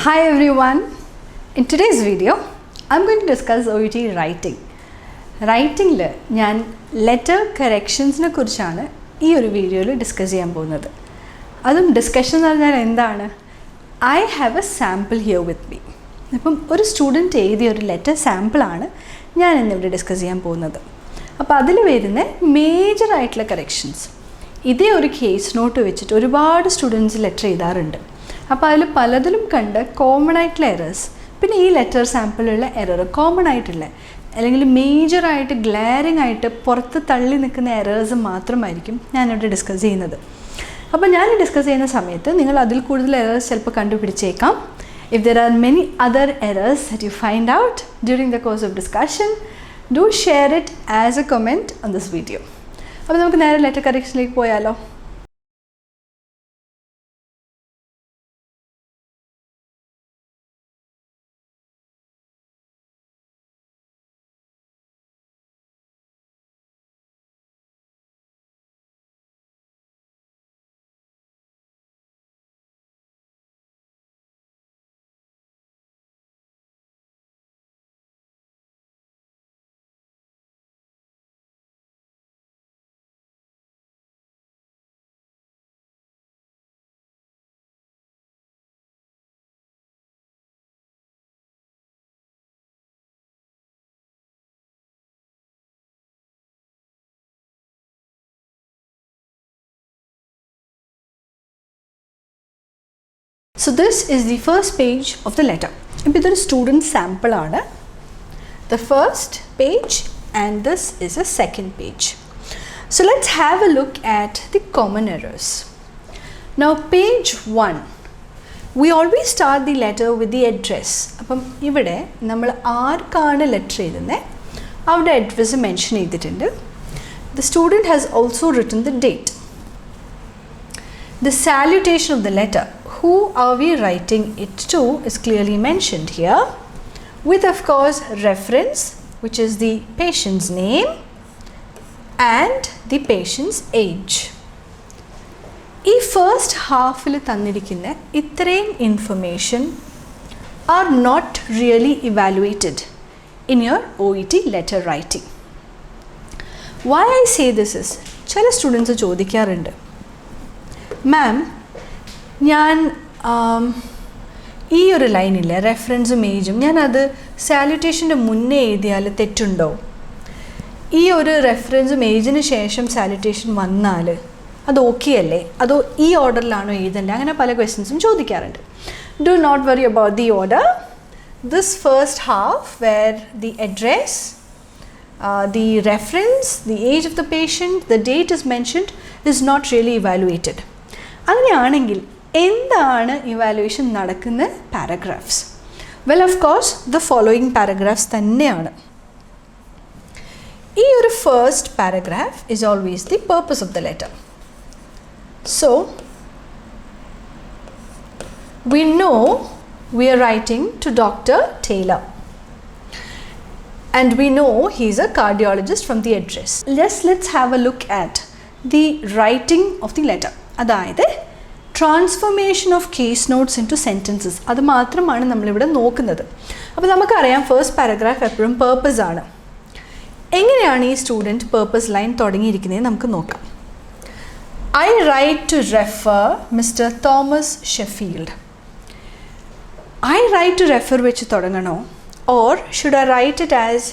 Hi everyone, in today's video I'm going to discuss OET Writing. Writing le njan letter corrections ne kurichana ee oru video il discuss cheyan povunnathu. Adum discussion narnal endana I have a sample here with me. Appam oru student ezhiya oru letter sample aanu njan innu ivide discuss cheyan povunnathu. Appo adile verunna major aayittulla corrections ഇതേ ഒരു case not വെച്ചിട്ട് ഒരുപാട് students letter എഴുതാറുണ്ട്. അപ്പോൾ അതിൽ പലതിലും കണ്ട common ആയിട്ടുള്ള എറേഴ്സ്, പിന്നെ ഈ ലെറ്റർ സാമ്പിളിലുള്ള എറർ കോമൺ ആയിട്ടുള്ള അല്ലെങ്കിൽ മേജറായിട്ട് ഗ്ലാരിങ് ആയിട്ട് പുറത്ത് തള്ളി നിൽക്കുന്ന എറേഴ്സ് മാത്രമായിരിക്കും ഞാനിവിടെ ഡിസ്കസ് ചെയ്യുന്നത്. അപ്പോൾ ഞാൻ ഡിസ്കസ് ചെയ്യുന്ന സമയത്ത് നിങ്ങൾ അതിൽ കൂടുതൽ എറേഴ്സ് ചിലപ്പോൾ കണ്ടുപിടിച്ചേക്കാം. If there are many other errors that you find out during the course of discussion, do share it as a comment on this video. അപ്പോൾ നമുക്ക് നേരെ ലെറ്റർ കറക്ഷനിലേക്ക് പോയാലോ. So this is the first page of the letter. This is a student sample. The first page and this is a second page. So let's have a look at the common errors. Now page 1, we always start the letter with the address. Appam ivide nammal aarkana letter edunne avade address mention edittunde. The student has also written the date. The salutation of the letter, who are we writing it to, is clearly mentioned here, with of course reference, which is the patient's name and the patient's age. Ee first half il thannidikkuna ithrayum information are not really evaluated in your OET letter writing. Why I say this is, chala students chodikkarundu, ma'am, ഞാൻ ഈ ഒരു ലൈനിലെ റെഫറൻസും ഏജും ഞാനത് സാലുറ്റേഷൻ്റെ മുന്നേ എഴുതിയാൽ തെറ്റുണ്ടോ? ഈ ഒരു റെഫറൻസും ഏജിന് ശേഷം സാലുറ്റേഷൻ വന്നാൽ അത് ഓക്കെ അല്ലേ? അതോ ഈ ഓർഡറിലാണോ എഴുതേണ്ടത്? അങ്ങനെ പല ക്വസ്റ്റ്യൻസും ചോദിക്കാറുണ്ട്. Do not worry about the order. This first half where the address, the reference, the age of the patient, the date is mentioned, is not really evaluated. അങ്ങനെയാണെങ്കിൽ എന്താണ് ഇവാലുവേഷൻ നടക്കുന്ന paragraphs? Well of course the following paragraphs തന്നെയാണ്. ഈ ഒരു first paragraph is always the purpose of the letter. So we know we are writing to Dr. Taylor and we know he is a cardiologist from the address. Let's have a look at the writing of the letter. അതായത് transformation of case notes in two sentences, അത് മാത്രമാണ് നമ്മളിവിടെ നോക്കുന്നത്. അപ്പോൾ നമുക്കറിയാം first paragraph എപ്പോഴും purpose ആണ്. എങ്ങനെയാണ് ഈ സ്റ്റുഡൻറ്റ് പേർപ്പസ് ലൈൻ തുടങ്ങിയിരിക്കുന്നത് നമുക്ക് നോക്കാം. I write to refer mister Thomas Sheffield. I write to refer വെച്ച് തുടങ്ങണോ, or should I write it as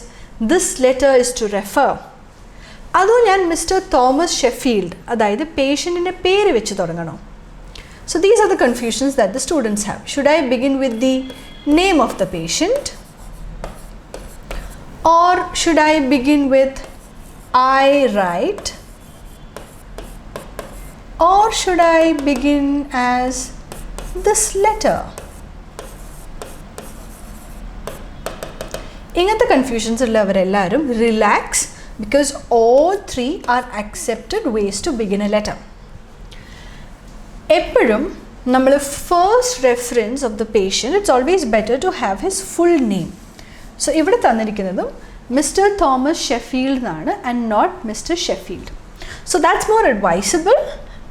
this letter is to refer? അതോ ഞാൻ മിസ്റ്റർ തോമസ് ഷെഫീൽഡ് അതായത് പേഷ്യൻറ്റിൻ്റെ പേര് വെച്ച് തുടങ്ങണോ? So these are the confusions that the students have. Should I begin with the name of the patient, or should I begin with I write, or should I begin as this letter? ഇങ്ങനത്തെ confusions ഉള്ളവരെല്ലാവരും relax, because all three are accepted ways to begin a letter. എപ്പോഴും നമ്മൾ first reference of the patient, it's always better to have his full name. So ഇവിടെ തന്നിരിക്കുന്നതും mister Thomas Sheffield എന്നാണ് and not mister Sheffield. So that's more advisable,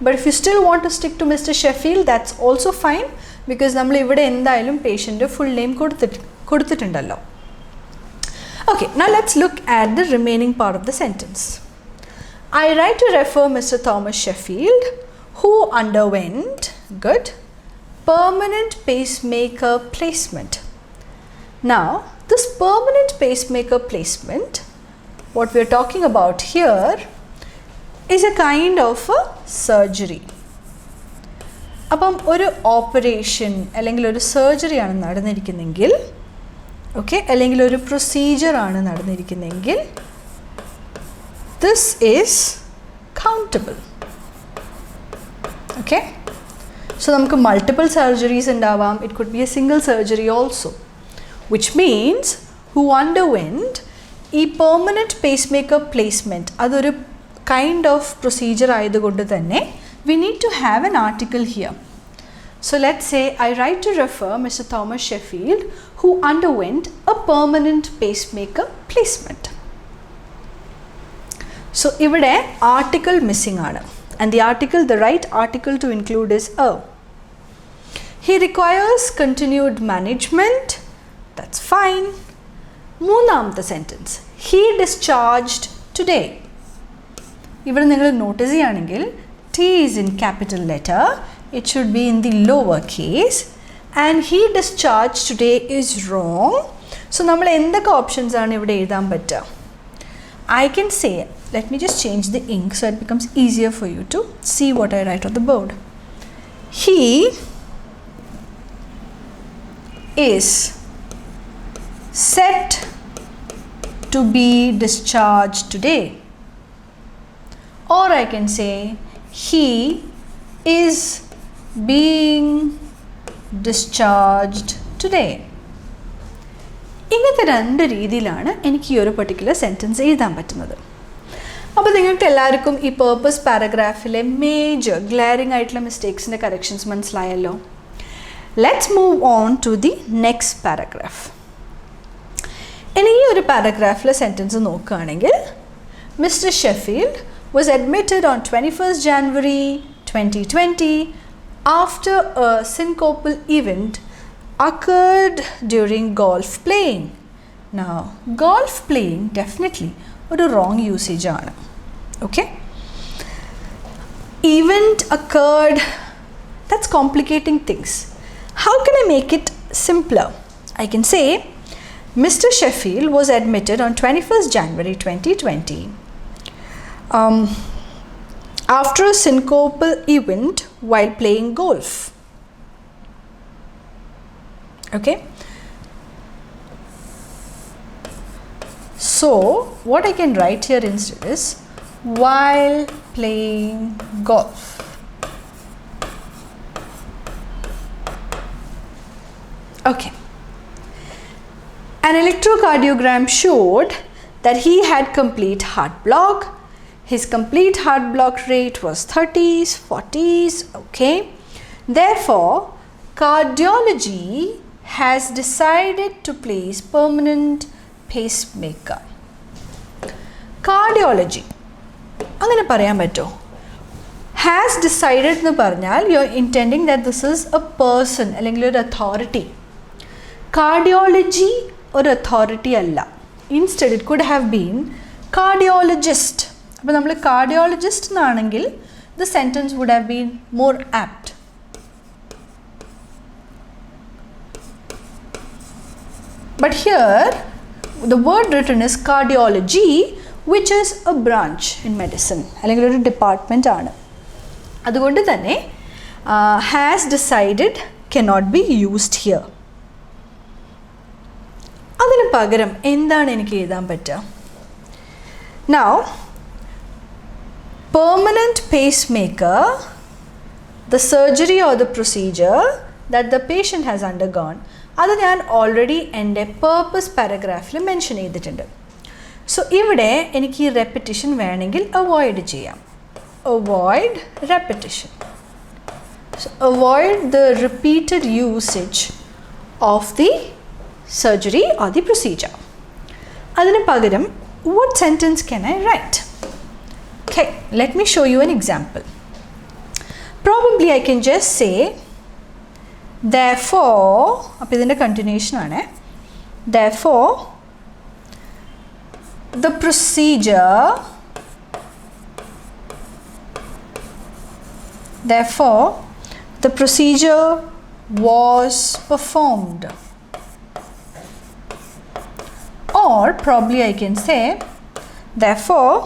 but if you still want to stick to mister Sheffield, that's also fine. because നമ്മൾ ഇവിടെ എന്തായാലും പേഷ്യൻ്റെ full name കൊടുത്തിട്ടുണ്ടല്ലോ. Okay, now let's look at the remaining part of the sentence. I write to refer Mr. Thomas Sheffield, who underwent, good, permanent pacemaker placement. Now, this permanent pacemaker placement, what we are talking about here, is a kind of a surgery. അപ്പം ഒരു operation അല്ലെങ്കിൽ ഒരു surgery ആണ് നടന്നിരിക്കുന്നതെങ്കിൽ, okay, അല്ലെങ്കിൽ ഒരു procedure ആണ് നടന്നിരിക്കുന്നതെങ്കിൽ, this is countable. Okay, so നമുക്ക് മൾട്ടിപ്പിൾ സർജറീസ് ഉണ്ടാവാം. It could be a single surgery also, which means who underwent ഈ പെർമനൻറ്റ് പേസ്മേക്കർ പ്ലേസ്മെൻറ്റ് അതൊരു കൈൻഡ് ഓഫ് പ്രൊസീജിയർ ആയതുകൊണ്ട് തന്നെ we need to have an article here. So let's say I write to refer Mr. Thomas Sheffield, who underwent a permanent pacemaker placement. So ഇവിടെ article missing ആണ്, and the right article to include is a. He requires continued management. That's fine. മൂന്നാമത്തെ sentence, he discharged today. ഇവിടെ നിങ്ങൾ notice ചെയ്യുകയാണെങ്കിൽ T is in capital letter, it should be in the lower case, and he discharged today is wrong. So നമ്മൾ എന്തൊക്കെ options ആണ് ഇവിടെ എഴുതാൻ പറ്റുക? I can say, let me just change the ink so it becomes easier for you to see what I write on the board. He is set to be discharged today, or I can say he is being discharged today. ഇങ്ങനത്തെ രണ്ട് രീതിയിലാണ് എനിക്ക് ഈ ഒരു particular sentence എഴുതാൻ പറ്റുന്നത്. അപ്പോൾ നിങ്ങൾക്ക് എല്ലാവർക്കും ഈ പേർപ്പസ് പാരഗ്രാഫിലെ മേജർ ഗ്ലാരിങ് ആയിട്ടുള്ള മിസ്റ്റേക്സിൻ്റെ കറക്ഷൻസ് മനസ്സിലായല്ലോ. Let's move on to the next paragraph. ഇനി ഈ ഒരു പാരഗ്രാഫിലെ സെൻറ്റൻസ് നോക്കുകയാണെങ്കിൽ, mister Sheffield was admitted on 21st January 2020 after a syncopal event occurred during golf playing. Now, golf playing definitely a wrong usage aanu. Okay? Event occurred, that's complicating things. How can I make it simpler? I can say, Mr. Sheffield was admitted on 21st January 2020 after a syncopal event while playing golf. Okay, so what I can write here instead is while playing golf. Okay, an electrocardiogram showed that he had complete heart block. His complete heart block rate was 30s, 40s, okay. Therefore, cardiology has decided to place permanent pacemaker. Cardiology, അങ്ങനെ പറയാൻ പറ്റുമോ? Has decided എന്ന് പറഞ്ഞാൽ you are intending that this is a person അല്ലെങ്കിൽ ഒരു authority. Cardiology ഒരു authority അല്ല. Instead, it could have been cardiologist. അപ്പോൾ നമ്മൾ കാർഡിയോളജിസ്റ്റ് എന്നാണെങ്കിൽ the sentence would have been more apt. But here the word written is cardiology, which is a branch in medicine അല്ലെങ്കിൽ ഒരു department ആണ്. അതുകൊണ്ട് തന്നെ has decided cannot be used here. അതിന് പകരം എന്താണ് എനിക്ക് എഴുതാൻ പറ്റുക? Now, permanent pacemaker, the surgery or the procedure that the patient has undergone, അത് ഞാൻ ഓൾറെഡി എൻ്റെ പേർപ്പസ് പാരഗ്രാഫിൽ മെൻഷൻ ചെയ്തിട്ടുണ്ട്. സോ ഇവിടെ എനിക്ക് ഈ റെപ്പിറ്റിഷൻ വേണമെങ്കിൽ അവോയ്ഡ് ചെയ്യാം. Avoid റെപ്പിറ്റിഷൻ. So avoid the repeated usage of the surgery or the procedure. അതിന് പകരം what sentence can I write? Okay, let me show you an example. Probably I can just say therefore appo idinte continuation aane, therefore the procedure was performed. Or probably I can say therefore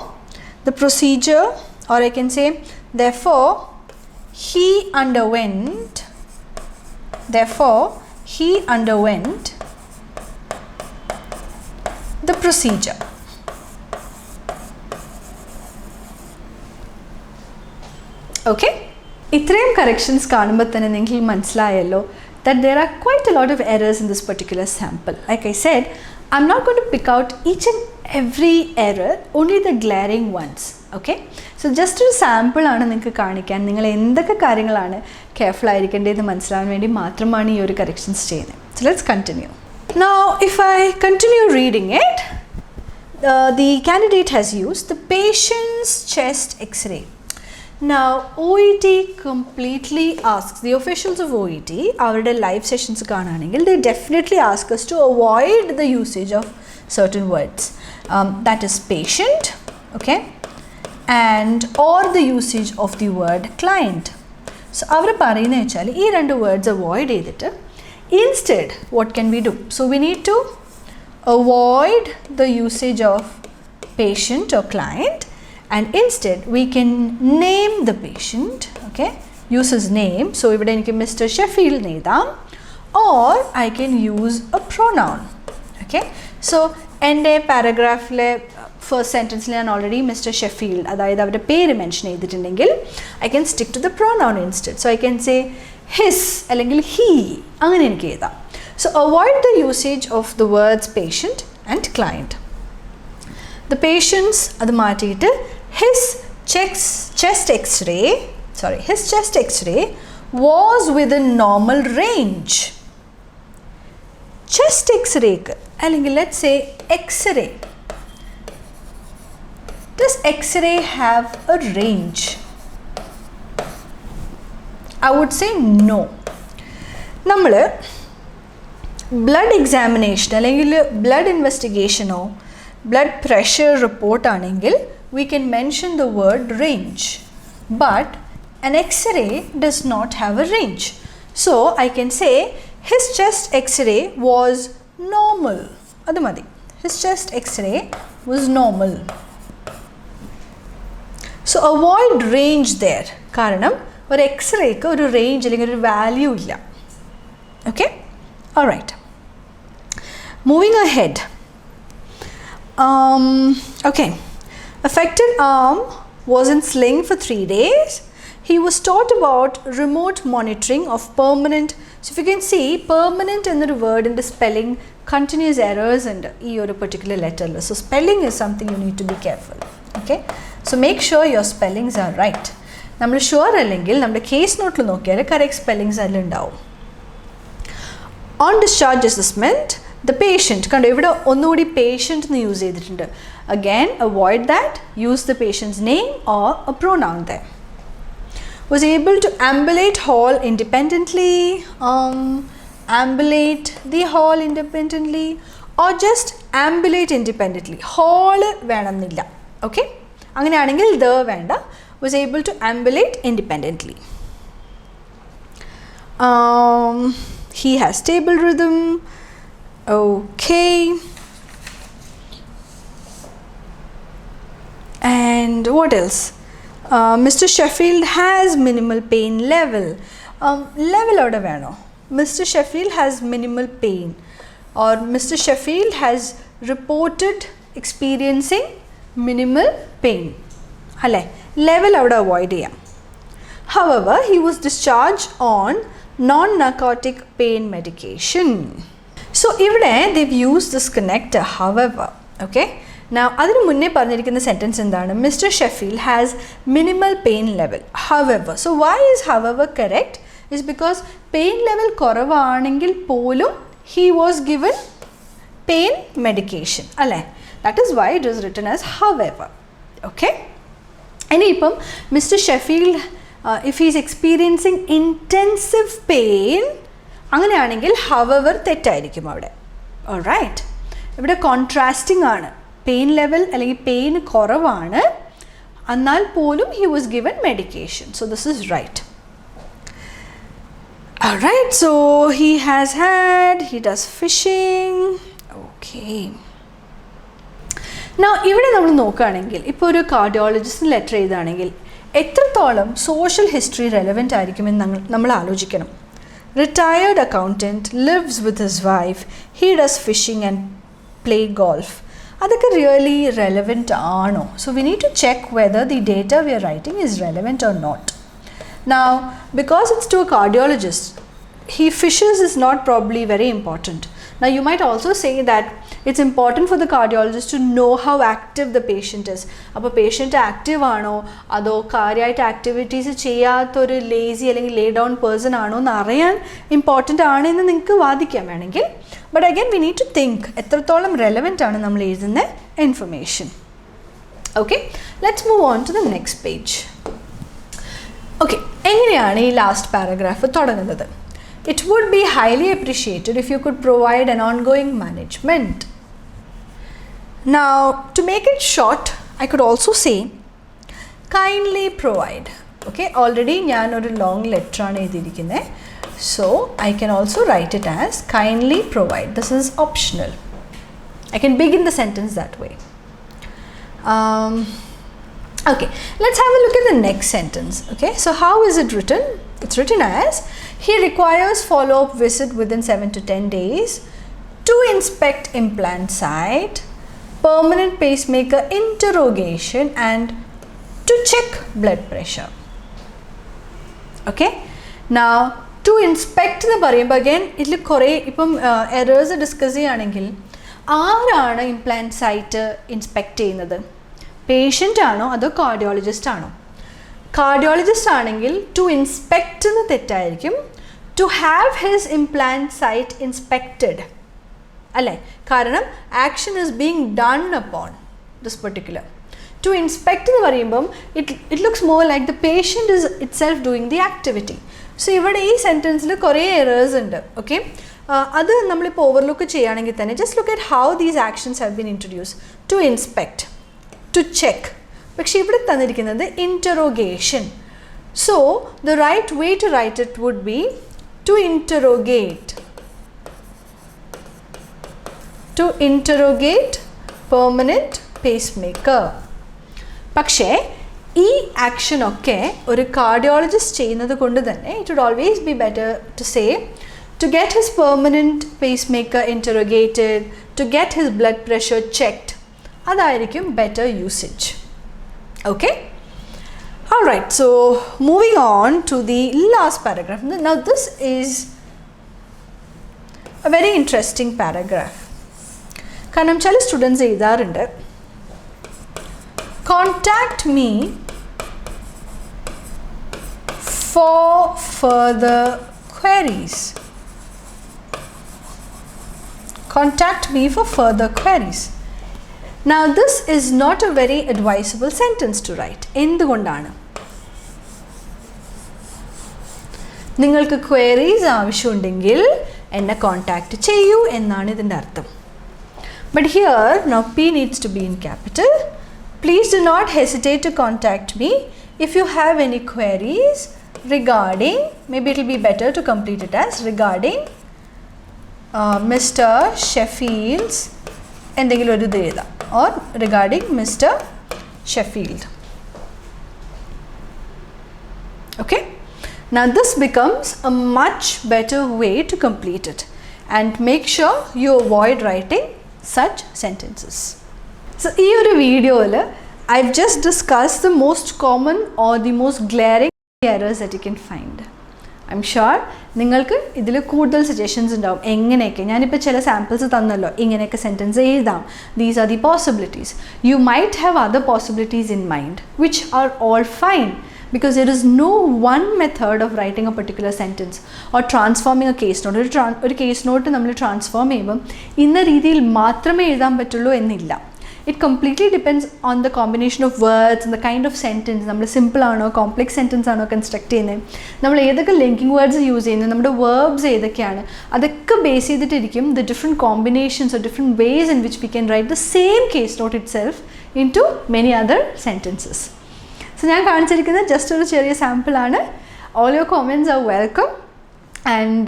the procedure, or I can say therefore he underwent the procedure. Okay, ഇത്രയും corrections കാണുമ്പോൾ തന്നെ നിങ്ങൾക്ക് മനസ്സിലായല്ലോ that there are quite a lot of errors in this particular sample. Like I said, I'm not going to pick out each and every error, only the glaring ones. Okay, so just ഒരു sample ആണ് നിങ്ങൾക്ക് കാണിക്കാൻ, നിങ്ങൾ എന്തൊക്കെ കാര്യങ്ങളാണ് careful ആയിരിക്കേണ്ടതെന്ന് മനസ്സിലാവാൻ വേണ്ടി മാത്രമാണ് ഈ ഒരു corrections ചെയ്യുന്നത്. So let's continue. Now if I continue reading it, the candidate has used the patient's chest x-ray. Now OET completely asks, the officials of OET, our live sessions kaananengil, they definitely ask us to avoid the usage of certain words, that is patient, okay, and or the usage of the word client. So avaru parayunna vechal ee rendu words avoid edittu, instead what can we do? So we need to avoid the usage of patient or client, and instead we can name the patient, okay, use his name. So ഇവിടെ എനിക്ക് Mr. Sheffield എഴുതാം, or I can use a pronoun. Okay, so എൻ്റെ പാരഗ്രാഫിലെ first സെൻറ്റൻസിൽ ഞാൻ already Mr. Sheffield, അതായത് അവരുടെ പേര് mention ചെയ്തിട്ടുണ്ടെങ്കിൽ I can stick to the pronoun instead. So I can say his അല്ലെങ്കിൽ he, അങ്ങനെ എനിക്ക് എഴുതാം. So avoid the usage of the words patient and client. The patients അത് മാറ്റിയിട്ട് his chest x-ray was within normal range. Chest x-ray അല്ലെങ്കിൽ let's say x-ray, does x-ray have a range? I would say no. നമ്മൾ blood examination അല്ലെങ്കിൽ blood investigation or blood pressure report ആണെങ്കിൽ we can mention the word range, but an x-ray does not have a range. So I can say his chest x-ray was normal. Adu madi, his chest x-ray was normal. So avoid range there, karanam or x-ray ku oru range allengi oru value illa. Okay, all right, moving ahead. Okay, affected arm was in sling for 3 days. He was taught about remote monitoring of permanent. So if you can see, permanent in the word in the spelling, continuous errors and a particular letter. So spelling is something you need to be careful. Okay, so make sure your spellings are right. നമ്മൾ sure അല്ലെങ്കിൽ നമ്മുടെ case നോട്ടിൽ നോക്കിയാൽ correct spellings അതിൽ ഉണ്ടാവും. On discharge assessment the patient, കണ്ടോ ഇവിടെ ഒന്നുകൂടി patient എന്ന് യൂസ് ചെയ്തിട്ടുണ്ട്. Again avoid that, use the patient's name or a pronoun there. Was able to ambulate hall independently, ambulate the hall independently, or just ambulate independently. Hall വേണമെന്നില്ല. Okay, അങ്ങനെയാണെങ്കിൽ the വേണ്ട. Was able to ambulate independently. He has stable rhythm. Okay, and what else? Mr. Sheffield has minimal pain level. Level oda veno. Mr. Sheffield has minimal pain, or Mr. Sheffield has reported experiencing minimal pain. Alle level oda avoid cheyyam. However, he was discharged on non-narcotic pain medication. So ഇവിടെ they've used this connector however. Okay, now അതിനു മുന്നേ പറഞ്ഞിരിക്കുന്ന sentence എന്താണ്? Mr. Sheffield has minimal pain level however. So why is however correct? Is because pain level കുറവാണെങ്കിൽ പോലും he was given pain medication അല്ലേ? That is why it is written as however. Okay, ഇനിയിപ്പം Mr. Sheffield if he is experiencing intensive pain, അങ്ങനെയാണെങ്കിൽ however തെറ്റായിരിക്കും അവിടെ. Alright. ഇവിടെ contrasting ആണ്. Pain level അല്ലെങ്കിൽ pain കുറവാണ്, എന്നാൽ പോലും he was given medication. So this is right. Alright, so he has had, he does fishing. Okay. Now ഇവിടെ നമ്മൾ നോക്കുകയാണെങ്കിൽ ഇപ്പോൾ ഒരു കാർഡിയോളജിസ്റ്റിന് ലെറ്റർ എഴുതുകയാണെങ്കിൽ എത്രത്തോളം സോഷ്യൽ ഹിസ്റ്ററി റെലവൻ്റ് ആയിരിക്കുമെന്ന് നമ്മൾ ആലോചിക്കണം. Retired accountant, lives with his wife, he does fishing and play golf. അതൊക്കെ really relevant ആണോ? So we need to check whether the data we are writing is relevant or not. Now, because it's to a cardiologist, he fishes is not probably very important. Now you might also say that it's important for the cardiologist to know how active the patient is. അപ്പോൾ patient active ആണോ അതോ കാര്യമായിട്ട് activities ചെയ്യാത്തൊരു lazy അല്ലെങ്കിൽ ലേ down person ആണോ എന്ന് അറിയാൻ important ആണെന്ന് നിങ്ങൾക്ക് വാദിക്കാൻ വേണമെങ്കിൽ. But again we need to think എത്രത്തോളം റെലവൻ്റ് ആണ് നമ്മൾ എഴുതുന്ന information. Okay, let's move on to the next page. Okay, എങ്ങനെയാണ് ഈ ലാസ്റ്റ് പാരഗ്രാഫ് തുടങ്ങുന്നത്? It would be highly appreciated if you could provide an ongoing management. Now, to make it short, I could also say kindly provide. Okay, already njan oru long letter aanu edirikkune, so I can also write it as kindly provide. This is optional. I can begin the sentence that way. Okay, let's have a look at the next sentence. Okay, so how is it written? It's written as, he requires follow-up visit within 7 to 10 days to inspect implant site, permanent pacemaker interrogation and to check blood pressure. Okay, now to inspect the parayum again idil kore ippom errors discuss cheyanengil aarana implant site inspect cheynathu, patient ആണോ അതോ cardiologist ആണോ? Cardiologist ആണെങ്കിൽ to inspect എന്ന് തെറ്റായിരിക്കും, to have his implant site inspected അല്ലേ? കാരണം action is being done upon this particular. To inspect എന്ന് പറയുമ്പം it looks more like the patient is itself doing the activity. So ഇവിടെ ഈ സെൻറ്റൻസിൽ കുറേ എറേഴ്സ് ഉണ്ട്. ഓക്കെ, അത് നമ്മളിപ്പോൾ ഓവർലുക്ക് ചെയ്യുകയാണെങ്കിൽ തന്നെ just look at how these actions have been introduce. To inspect, to check, പക്ഷേ ഇവിടെ തന്നിരിക്കുന്നത് interrogation. So the right way to write it would be to interrogate. To interrogate permanent pacemaker. പക്ഷേ ഈ action ഒക്കെ ഒരു cardiologist ചെയ്യുന്നത് കൊണ്ട് തന്നെ it would always be better to say to get his permanent pacemaker interrogated, to get his blood pressure checked. അതായിരിക്കും better usage. Okay, all right, so moving on to the last paragraph. Now this is a very interesting paragraph. കാരണം ചില students എഴുതാറുണ്ട്, contact me for further queries. Contact me for further queries. Now this is not a very advisable sentence to write. എന്തുകൊണ്ടാണ്? നിങ്ങൾക്ക് queries ആവശ്യമുണ്ടെങ്കിൽ എന്നെ contact ചെയ്യൂ എന്നാണ് ഇതിൻ്റെ അർത്ഥം. But here now P needs to be in capital. Please do not hesitate to contact me if you have any queries regarding, maybe it will be better to complete it as regarding Mr. Sheffield's എന്തെങ്കിലും ഒരു ഇത് എഴുതാം, or regarding Mr. Sheffield. Okay, now this becomes a much better way to complete it, and make sure you avoid writing such sentences. So in this video I've just discussed the most common or the most glaring errors that you can find. I'm sure നിങ്ങൾക്ക് ഇതിൽ കൂടുതൽ suggestions ഉണ്ടാവും. എങ്ങനെയൊക്കെ ഞാനിപ്പോൾ ചില samples തന്നല്ലോ, ഇങ്ങനെയൊക്കെ sentence എഴുതാം. These are the possibilities. You might have other possibilities in mind which are all fine, because there is no one method of writing a particular sentence or transforming a case note. ഒരു case not നമ്മൾ transform ചെയ്യുമ്പം ഇന്ന രീതിയിൽ മാത്രമേ എഴുതാൻ പറ്റുള്ളൂ എന്നില്ല. It completely depends on the combination of words and the kind of sentence. നമ്മൾ സിമ്പിൾ ആണോ കോംപ്ലെക്സ് സെൻറ്റൻസ് ആണോ കൺസ്ട്രക്ട് ചെയ്യുന്നത്, നമ്മൾ ഏതൊക്കെ ലിങ്കിങ് വേർഡ്സ് യൂസ് ചെയ്യുന്നത്, നമ്മുടെ വേർബ്സ് ഏതൊക്കെയാണ്, അതൊക്കെ base ചെയ്തിട്ടിരിക്കും the different combinations or different ways in which we can write the same case note itself into many other sentences. So ഞാൻ കാണിച്ചിരിക്കുന്നത് ജസ്റ്റ് ഒരു ചെറിയ സാമ്പിൾ ആണ്. All your comments are welcome and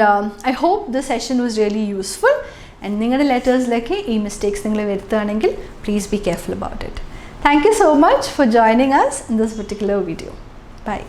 I hope this session was really useful. And നിങ്ങളുടെ ലെറ്റേഴ്സിലേക്ക് ഈ mistakes നിങ്ങൾ വരുത്തുകയാണെങ്കിൽ please be careful about it. Thank you so much for joining us in this particular video. Bye.